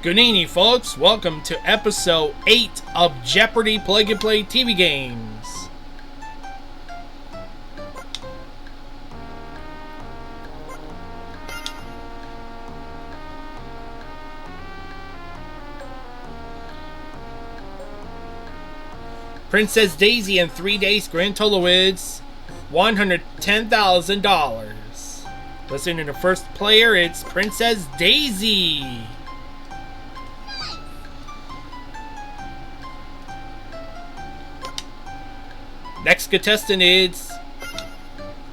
Good evening, folks. Welcome to episode 8 of Jeopardy Plug and Play TV Games. Princess Daisy in 3 days, grand total is $110,000. Listen to the first player, it's Princess Daisy. Next contestant is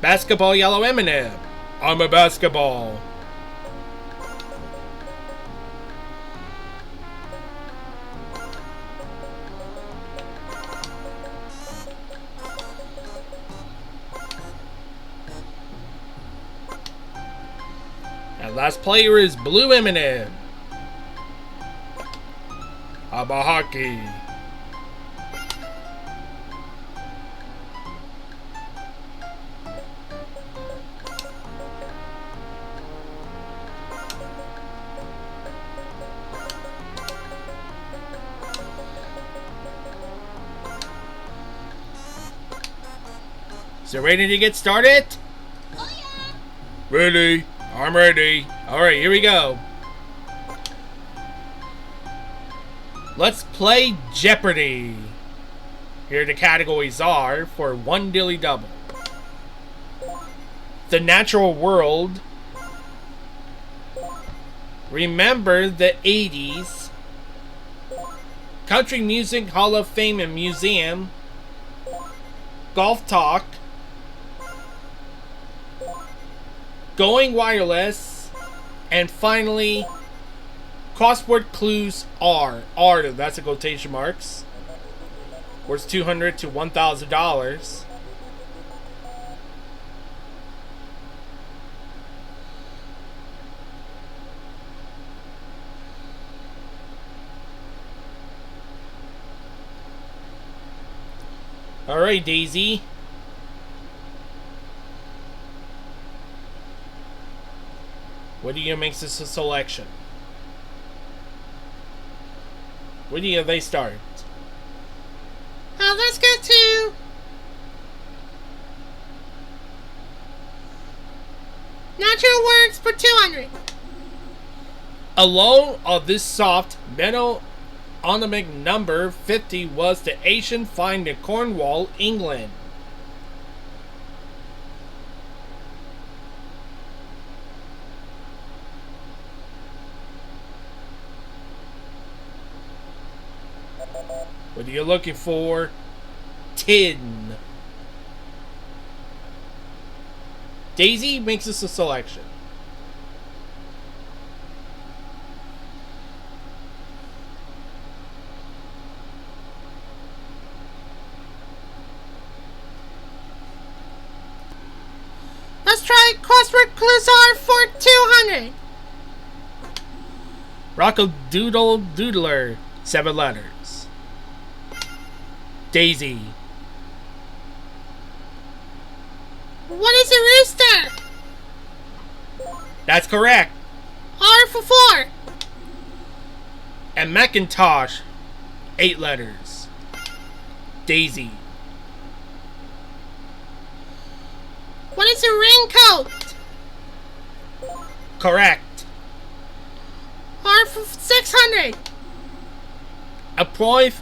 Basketball Yellow M&M. I'm a basketball. And last player is Blue M&M. I'm a hockey. So ready to get started? Oh yeah! Ready. I'm ready. Alright, here we go. Let's play Jeopardy. Here the categories are for one dilly double. The natural world. Remember the 80s. Country Music Hall of Fame and Museum. Golf talk. Going wireless, and finally, crossword clues are that's a quotation marks. Worth $200 to $1,000. All right, Daisy. What do you make this a selection? Where do they start? Let's go to natural words for 200. Alone of this soft metal ornament number 50 was the Asian find in Cornwall, England. What are you looking for? Tin. Daisy makes us a selection. Let's try crossword clues are for 200. Rockadoodle Doodler, 7 letters. Daisy. What is a rooster? That's correct. R for 4. And Macintosh, 8 letters. Daisy. What is a raincoat? Correct. R for 600. A proof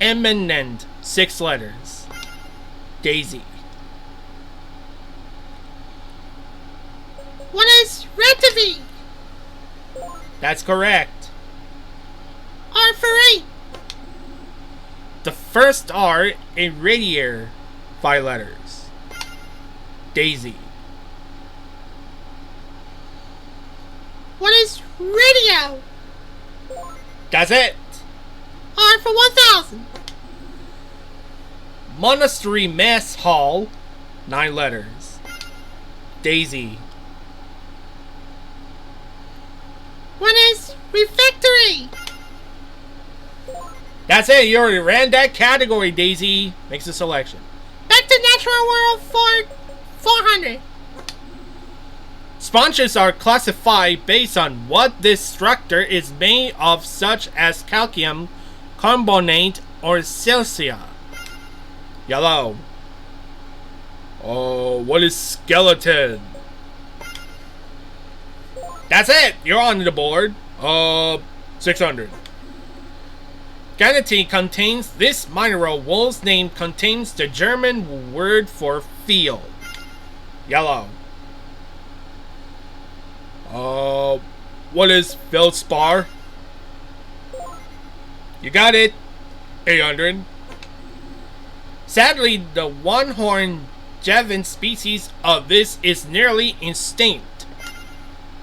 eminent, 6 letters. Daisy. What is retivy? That's correct. R for 8. The first R in radiator, 5 letters. Daisy. What is radio? That's it. R for 1000. Monastery Mess Hall, 9 letters. Daisy. What is refectory? That's it. You already ran that category, Daisy. Makes a selection. Back to natural world for 400. Sponges are classified based on what this structure is made of, such as calcium carbonate or silicea. Yellow. Oh, what is skeleton? That's it! You're on the board. 600. Granite contains this mineral. Wool's name contains the German word for field. Yellow. What is feldspar? You got it. 800. Sadly, the one-horned Jevon species of this is nearly extinct.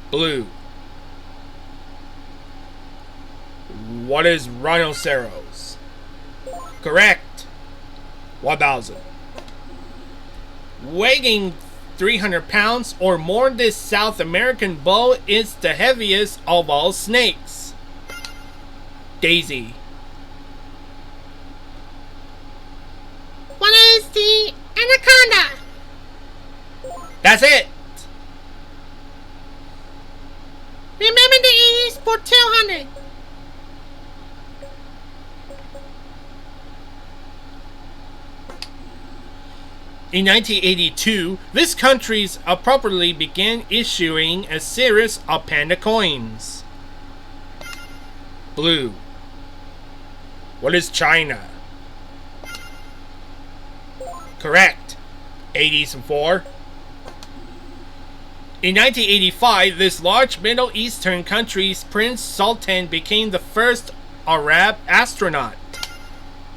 Blue. What is rhinoceros? Correct. 1000. Weighing 300 pounds or more, this South American bull is the heaviest of all snakes. Daisy. What is the anaconda? That's it. Remember the 80s for 200. In 1982, this country appropriately began issuing a series of panda coins. Blue. What is China? Correct. 84. In 1985, this large Middle Eastern country's Prince Sultan became the first Arab astronaut.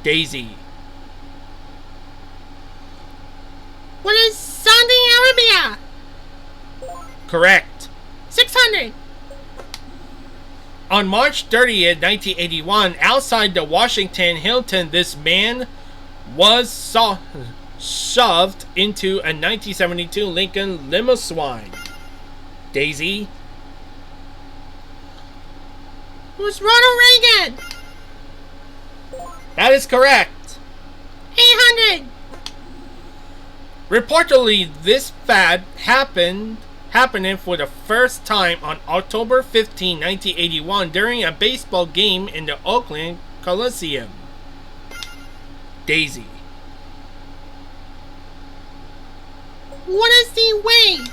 Daisy. What is Saudi Arabia? Correct. 600. On March 30th, 1981, outside the Washington Hilton, this man was shoved into a 1972 Lincoln limousine. Daisy. Who's Ronald Reagan? That is correct. 800. Reportedly, this fad happening for the first time on October 15, 1981 during a baseball game in the Oakland Coliseum. Daisy. What is the weight?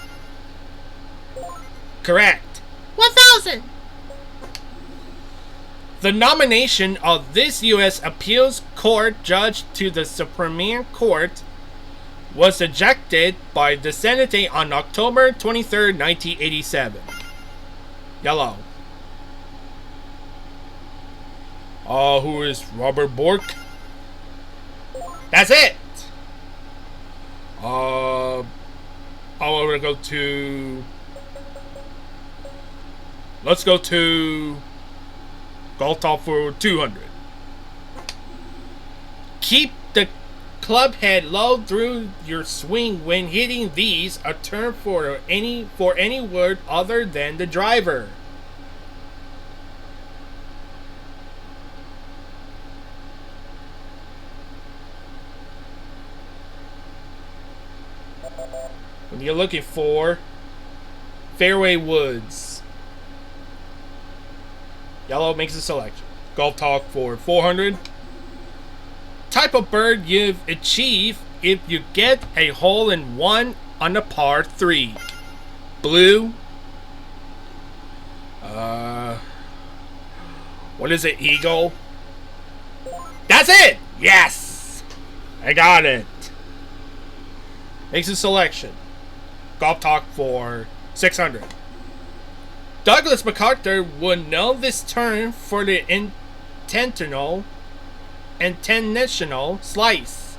Correct. 1000. The nomination of this U.S. Appeals Court judge to the Supreme Court was ejected by the Senate on October 23, 1987. Yellow. Who is Robert Bork? That's it! I want to go to... Let's go to... Golf Talk for 200. Keep the club head low through your swing when hitting these, a term for any word other than the driver. When you're looking for fairway woods. Yellow makes a selection. Golf Talk for 400. Type of bird you achieve if you get a hole-in-one on a par 3. Blue. What is it? Eagle. That's it! Yes! I got it. Makes a selection. Golf Talk for 600. Douglas MacArthur would know this term for the intentional slice.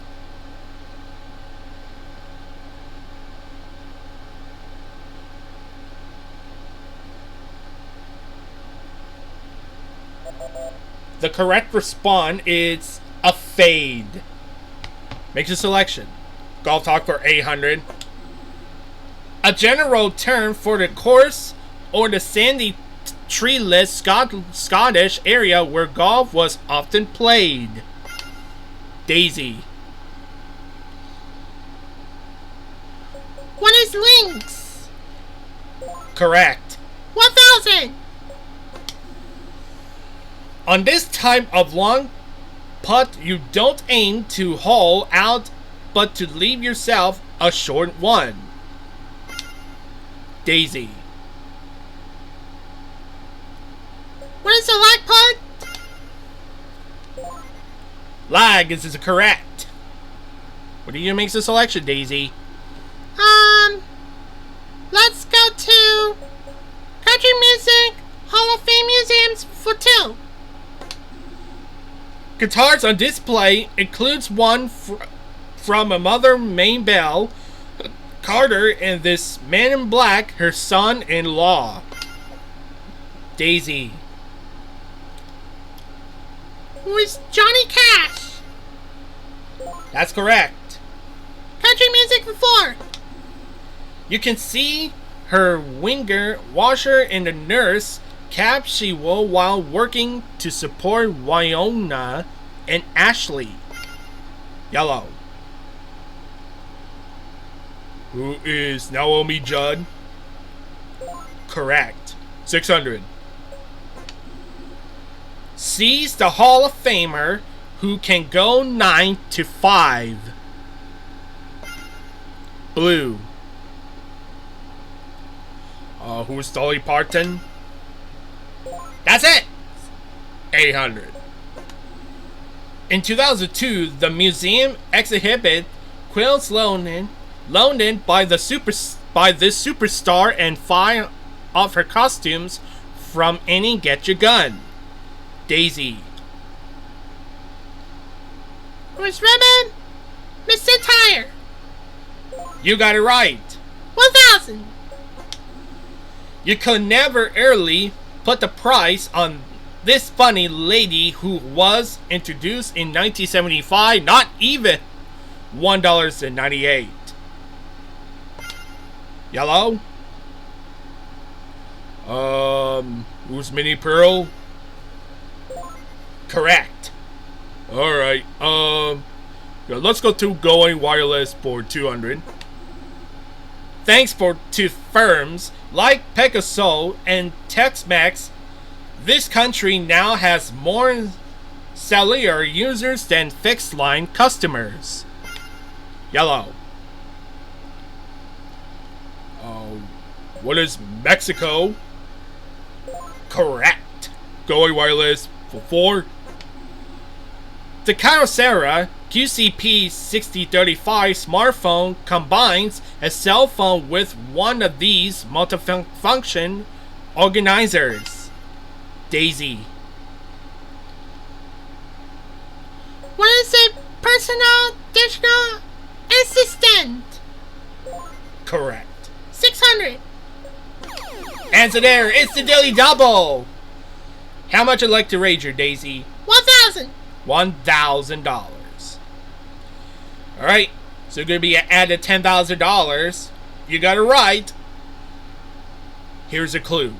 The correct response is a fade. Makes a selection. Golf Talk for 800. A general term for the course or the sandy treeless Scottish area where golf was often played. Daisy. What is links? Correct. 1,000. On this type of long putt, you don't aim to hole out, but to leave yourself a short one. Daisy. What is the lag putt? Lag is correct. What do you make the selection, Daisy? Let's go to Country Music Hall of Fame Museums for 2. Guitars on display includes one from a Mother Maybelle Carter and this Man in Black, her son-in-law. Daisy. Who is Johnny Cash? That's correct. Country Music for 4. You can see her winger, washer, and the nurse cap she wore while working to support Wyona and Ashley. Yellow. Who is Naomi Judd? Correct. 600. Sees the Hall of Famer who can go 9 to 5. Blue. Who's Dolly Parton? That's it! 800. In 2002, the museum exhibited quilts loaned in by this superstar and 5 of her costumes from any Get Your Gun. Daisy. Who's Ribbon? Miss Tire. You got it right. 1,000. You could never early put the price on this funny lady who was introduced in 1975, not even $1.98. Yellow? Who's Minnie Pearl? Correct. Alright, let's go to Going Wireless for 200. Thanks to firms like Pegaso and Tex-Mex, this country now has more cellular users than fixed-line customers. Yellow. What is Mexico? Correct. Going Wireless for 4. The Kyocera QCP6035 smartphone combines a cell phone with one of these multifunction organizers. Daisy. What is a personal digital assistant? Correct. 600. Answer there. It's the Daily Double. How much would you like to wager, Daisy? 1,000. $1,000. Alright, so going to be added $10,000. You got it right. Here's a clue.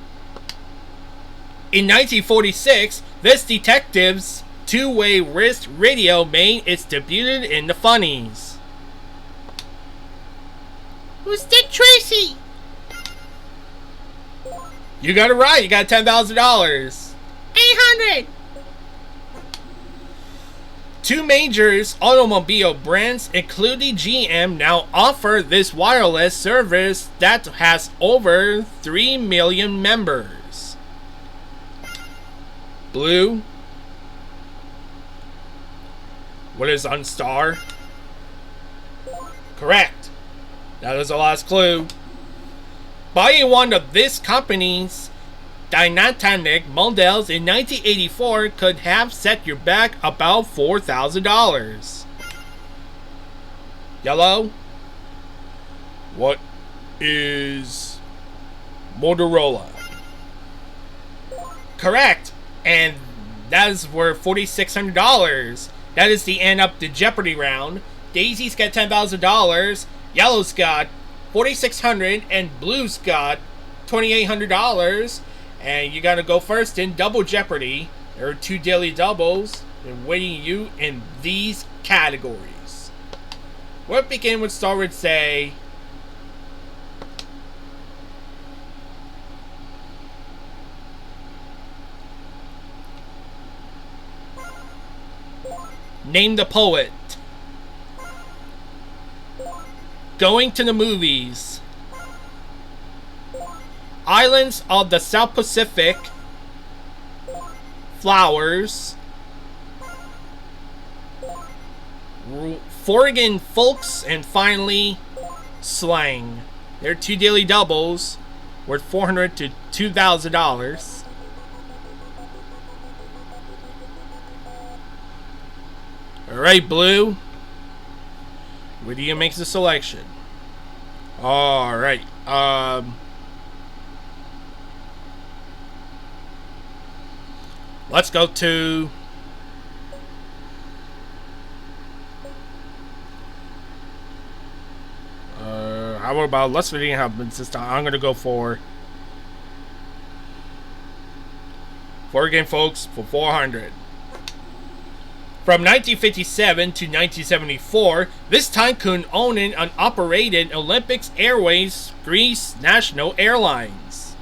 In 1946, this detective's two-way wrist radio made its debut in the funnies. Who's Dick Tracy? You got it right. You got $10,000. 800. Two major automobile brands, including GM, now offer this wireless service that has over 3 million members. Blue. What is OnStar? Correct. That is the last clue. Buying one of this company's Dynatonic models in 1984 could have set you back about $4,000. Yellow. What is Motorola? Correct. And that is worth $4,600. That is the end of the Jeopardy round. Daisy's got $10,000. Yellow's got $4,600 and Blue's got $2,800. And you gotta go first in Double Jeopardy. There are 2 daily doubles awaiting you in these categories. We'll begin with start with say Name the poet. Going to the movies. Islands of the South Pacific. Flowers. Foreign folks, and finally slang. They're 2 daily doubles worth $400 to $2,000. Alright, Blue. Where do you make the selection? Alright. Let's go to how about let's see what happens this time. I'm gonna go for 4 folks for 400. From 1957 to 1974, this tycoon owned and operated Olympics Airways Greece National Airlines.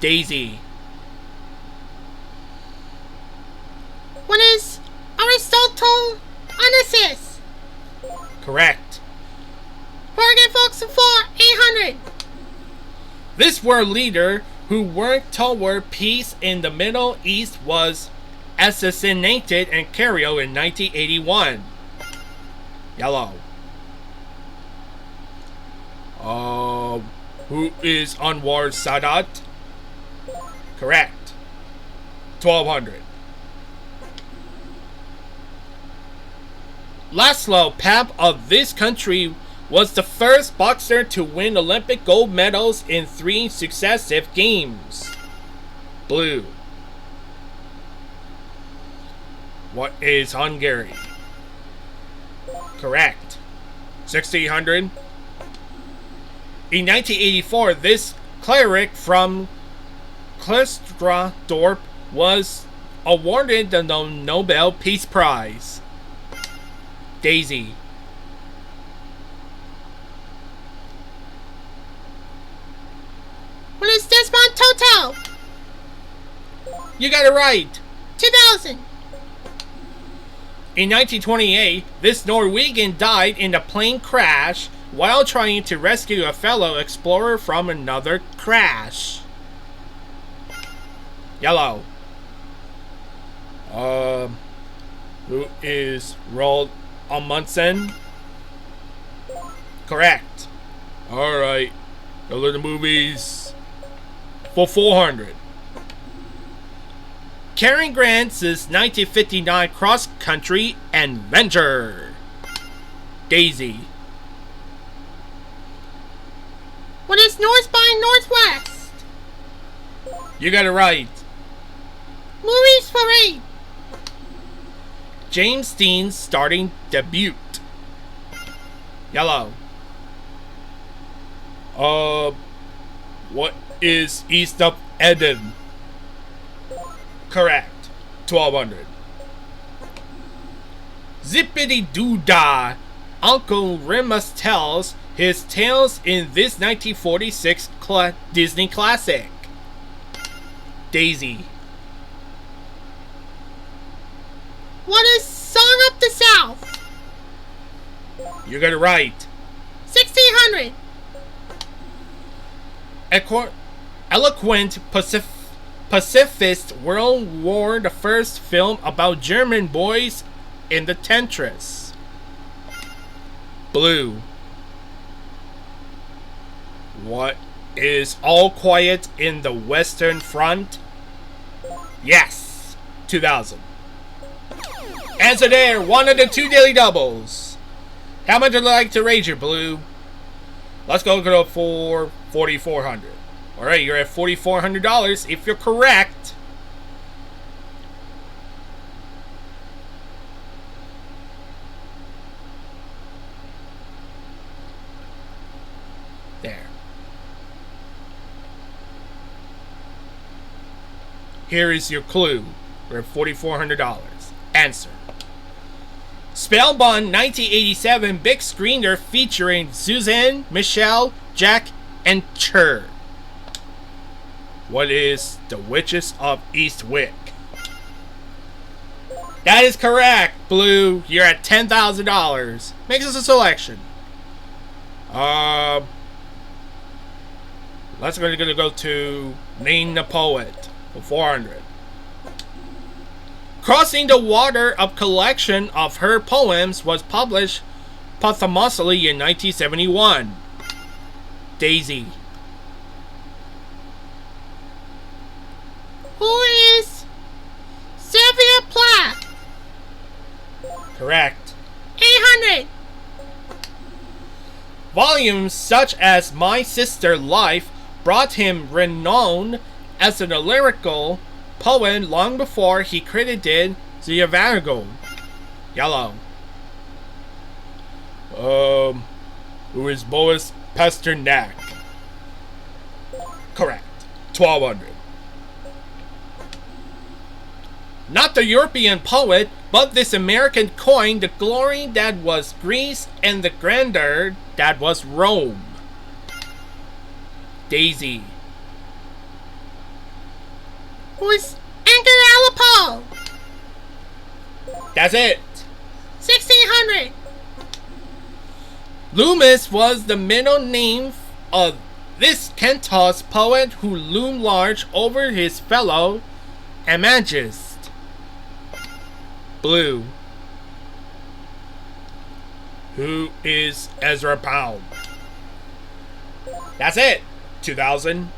Daisy. What is Aristotle Onassis? Correct. Oregon folks for 800. This world leader who worked toward peace in the Middle East was assassinated in Cairo in 1981. Yellow. Who is Anwar Sadat? Correct. 1200. Laszlo Papp of this country was the first boxer to win Olympic gold medals in 3 successive games. Blue. What is Hungary? Correct. 1600. In 1984, this cleric from Klesterdorp was awarded the Nobel Peace Prize. Daisy. What is Desmond Tutu? You got it right. 2000. In 1928, this Norwegian died in a plane crash while trying to rescue a fellow explorer from another crash. Yellow. Who is Roald Amundsen? Correct. Alright. Go to the movies. For 400. Cary Grant's 1959 cross-country adventure. Daisy. What is North by Northwest? You got it right. Movies for 8. James Dean's starting debut. Yellow. What is East of Eden? Correct. 1200. Zippity doo dah. Uncle Remus tells his tales in this 1946 Disney classic. Daisy. What is Song of the South? You got it right. 1600. Eloquent pacifist World War the first film about German boys in the Tetris. Blue. What is All Quiet in the Western Front? Yes. 2000. Answer there. One of the 2 daily doubles. How much would you like to raise your Blue? Let's go for 4,400. Alright, you're at $4,400 if you're correct. There. Here is your clue. We're at $4,400. Answer. Spellbound 1987 big screener featuring Suzanne, Michelle, Jack, and Cher. What is The Witches of Eastwick? That is correct, Blue. You're at $10,000. Make us a selection. Let's go to Name the Poet for 400. Crossing the Water, a collection of her poems, was published posthumously in 1971. Daisy. Who is Sylvia Plath? Correct. 800. Volumes such as My Sister Life brought him renown as a lyrical poet long before he credited Zhivago. Yellow. Who is Boris Pasternak? Correct. 1200. Not the European poet, but this American coined the glory that was Greece and the grandeur that was Rome. Daisy. Who is Edgar Allan Poe? That's it. 1600. Loomis was the middle name of this Kentos poet who loomed large over his fellow amagist. Blue. Who is Ezra Pound? That's it. 2000.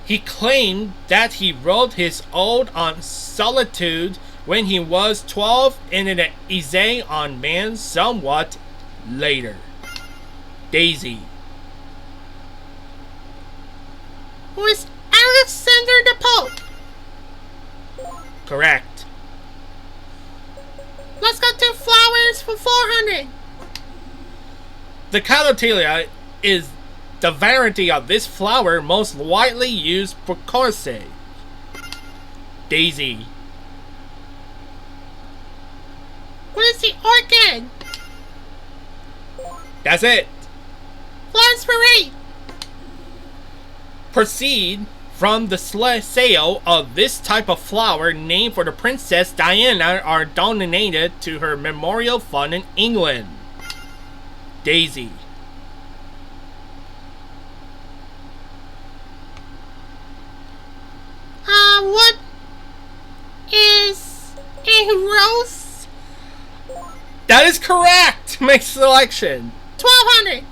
He claimed that he wrote his ode on solitude when he was 12 and an essay on man somewhat later. Daisy. Who is Alexander the Pope? Correct. Let's go to flowers for 400. The Calotelia is the variety of this flower most widely used for corsage. Daisy. What is the orchid? That's it. Flowers for 8. Proceed from the sale of this type of flower named for the Princess Diana are donated to her memorial fund in England. Daisy. What is a rose? That is correct! Make selection. 1200.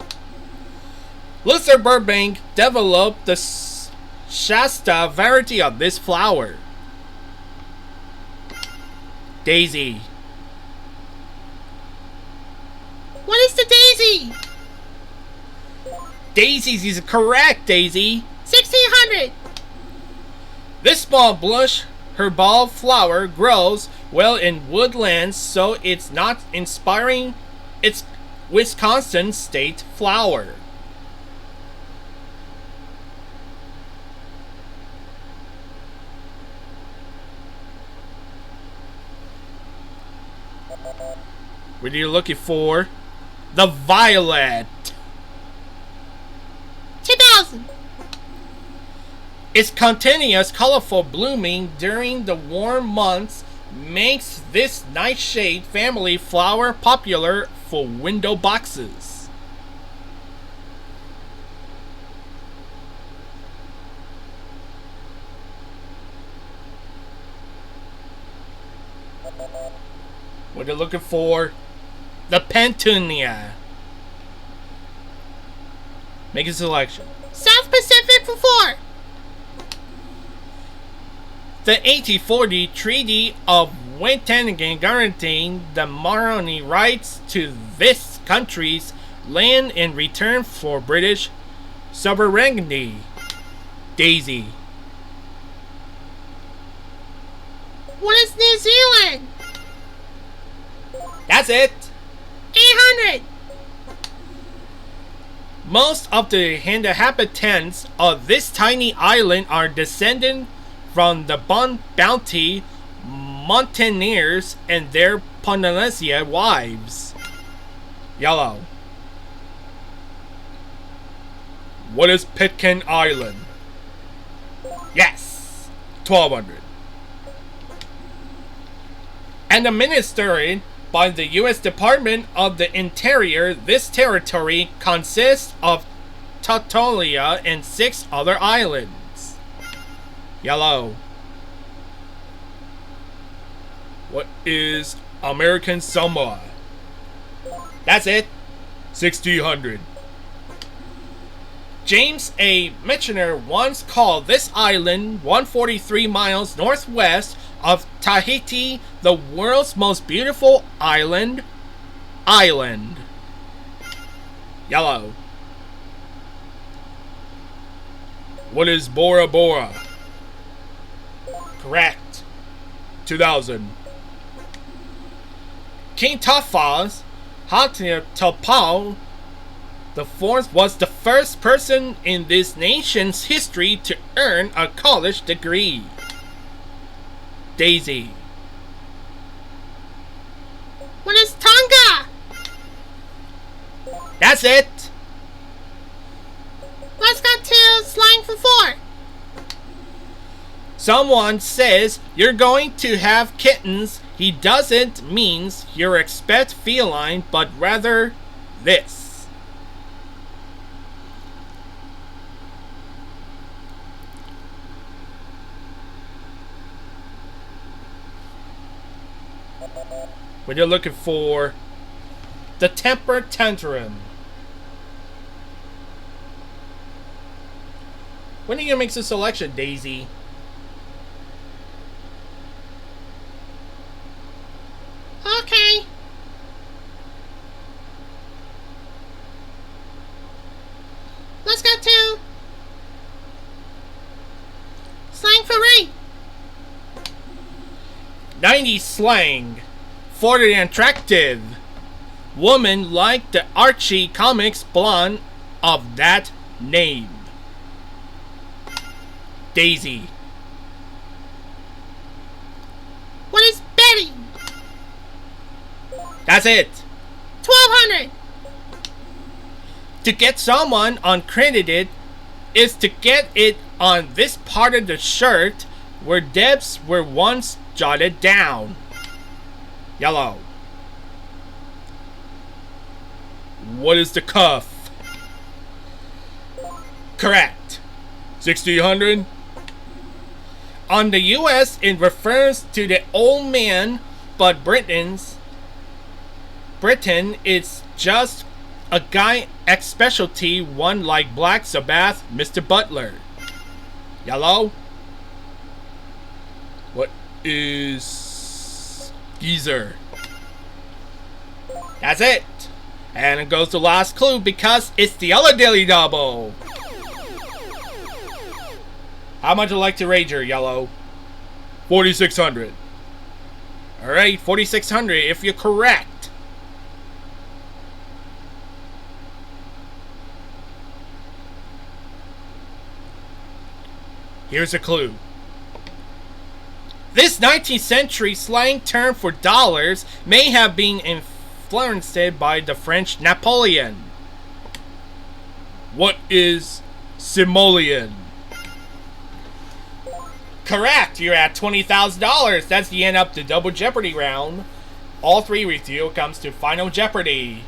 Luther Burbank developed the Shasta variety of this flower. Daisy. What is the daisy? Daisies is correct, Daisy. 1600. This small blush herbal flower grows well in woodlands, so it's not inspiring. It's Wisconsin state flower. What are you looking for? The violet. 2000. Its continuous colorful blooming during the warm months makes this nightshade family flower popular for window boxes. What are you looking for? The Petunia. Make a selection. South Pacific for 4. The 1840 Treaty of Waitangi guaranteed the Maroney rights to this country's land in return for British sovereignty. Daisy. What is New Zealand? That's it. 800. Most of the inhabitants of this tiny island are descended from the bounty mountaineers and their Polynesia wives. Yellow. What is Pitcairn Island? Yes. 1200. And administered by the U.S. Department of the Interior, this territory consists of Tatolia and 6 other islands. Yellow. What is American Samoa? That's it. 1600. James A. Michener once called this island, 143 miles northwest of Tahiti, the world's most beautiful island. Yellow. What is Bora Bora? Correct. 2000. King Tafaz Hatepal the fourth was the first person in this nation's history to earn a college degree. Daisy. What is Tonga? That's it. Let's go to slang for 4. Someone says you're going to have kittens. He doesn't means you expect feline, but rather this. When you're looking for the temper tantrum. When are you gonna make the selection, Daisy? Okay. Let's go to slang for 8. 90s slang for the attractive woman like the Archie comics blonde of that name. Daisy. What is Betty? That's it. 1200. To get someone uncredited is to get it on this part of the shirt where debts were once jotted down. Yellow. What is the cuff? Correct. 1600. On the US, it refers to the old man, but Britain, it's just a guy X specialty, one like Black Sabbath, Mr. Butler. Yellow. What is geezer? That's it. And it goes to last clue because it's the other Daily Double. How much would you like to wager, Yellow? 4,600. Alright, 4,600 if you're correct. Here's a clue. This 19th century slang term for dollars may have been influenced by the French Napoleon. What is simoleon? Correct, you're at $20,000. That's the end up the double Jeopardy round. All 3 with you comes to Final Jeopardy.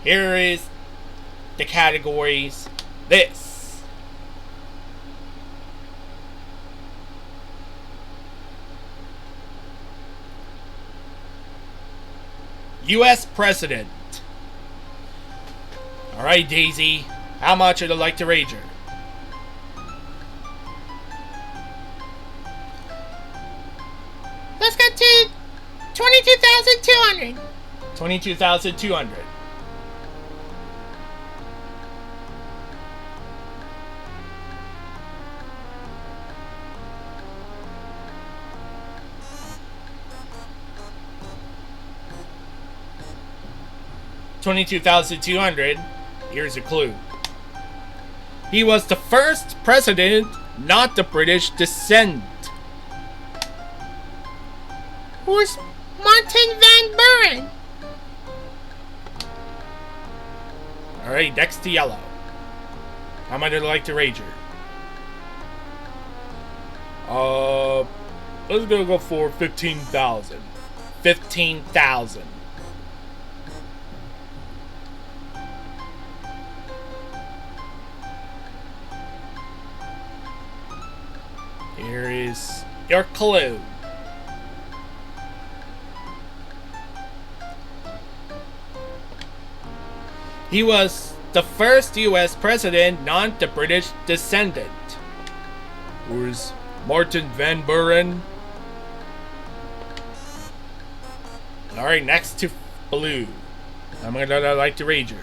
Here is the categories. This. U.S. President. Alright, Daisy. How much would you like to wager? Let's go to 22,200. 22,200. $22,200. Here's a clue. He was the first president not the British descent. Who's Martin Van Buren? Alright, next to Yellow. How much would you like to wager? Let's go for 15,000. 15,000. Here is your clue. He was the first U.S. president not the British descendant. Who is Martin Van Buren? Alright, next to blue. I'm gonna like to wager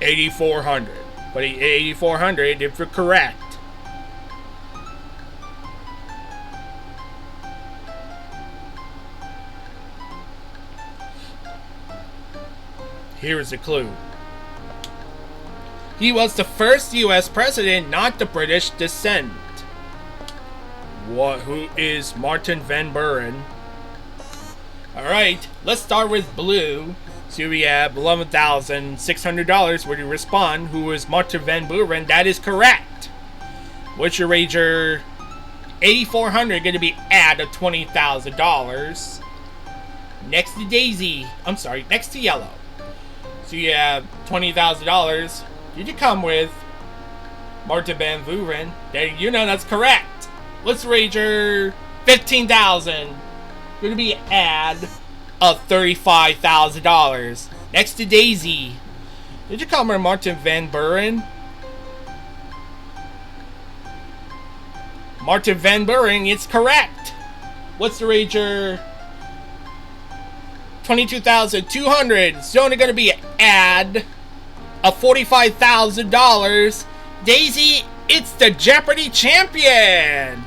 8,400. But 8,400 if you're correct. Here is a clue. He was the first U.S. president not the British descent. Who is Martin Van Buren? Alright, let's start with blue. So we have $11,600. Where do you respond? Who is Martin Van Buren? That is correct. What's your wager? 8,400 going to be add of $20,000. Next to Daisy. I'm sorry, next to yellow. So you have $20,000. Did you come with Martin Van Buren? You know that's correct. Let's wager 15,000. Going to be add of $35,000. Next to Daisy. Did you come with Martin Van Buren? Martin Van Buren, it's correct. What's the wager? 22,200. It's only going to be an add of $45,000. Daisy, it's the Jeopardy champion.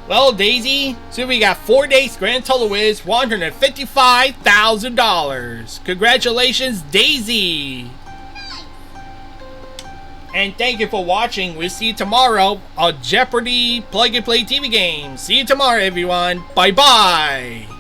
Well, Daisy, so we got 4 days. Grand total is $155,000. Congratulations, Daisy. And thank you for watching. We'll see you tomorrow on Jeopardy Plug and Play TV game. See you tomorrow, everyone. Bye-bye.